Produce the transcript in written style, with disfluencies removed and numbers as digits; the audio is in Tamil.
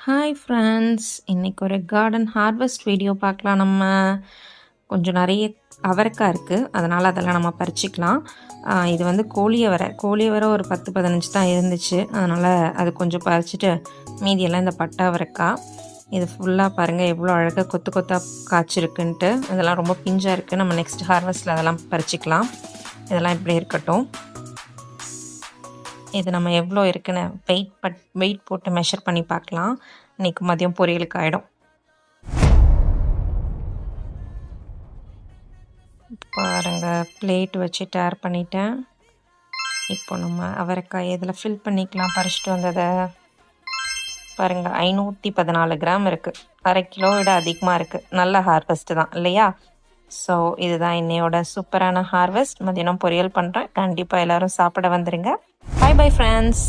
Hi friends! இன்னைக்கு ஒரு கார்டன் ஹார்வெஸ்ட் வீடியோ பார்க்கலாம் நம்ம. கொஞ்சம் நெறைய அவரைக்காய் இருக்குது, அதனால் அதெல்லாம் நம்ம பறிச்சுக்கலாம். இது வந்து கோழி அவரை ஒரு 10, 15 தான் இருந்துச்சு. அதனால் அது கொஞ்சம் பறிச்சுட்டு மீதியெல்லாம் இந்த பட்டை அவரைக்காய். இது ஃபுல்லாக பாருங்கள் எவ்வளோ அழகாக கொத்து கொத்தாக காய்ச்சிருக்குன்ட்டு. இதெல்லாம் ரொம்ப பிஞ்சாக இருக்குது. நம்ம நெக்ஸ்ட் ஹார்வெஸ்ட்டில் அதெல்லாம் பறிச்சுக்கலாம். இதெல்லாம் இப்படி இருக்கட்டும். இது நம்ம எவ்வளோ இருக்குன்னு வெயிட் போட்டு மெஷர் பண்ணி பார்க்கலாம். இன்றைக்கி மதியம் பொரியலுக்கு ஆகிடும். பாருங்கள், பிளேட் வச்சு டேர் பண்ணிட்டேன். இப்போ நம்ம அவரைக்காய் இதில் ஃபில் பண்ணிக்கலாம். பறிச்சிட்டு வந்ததை பாருங்கள், 514 கிராம் இருக்குது. அரை கிலோ விட அதிகமாக இருக்குது. நல்ல ஹார்வெஸ்ட்டு தான் இல்லையா? ஸோ இதுதான் இன்னையோட சூப்பரான ஹார்வெஸ்ட். மதியானம் பொரியல் பண்ணுறேன். கண்டிப்பாக எல்லோரும் சாப்பிட வந்துடுங்க. Bye bye friends.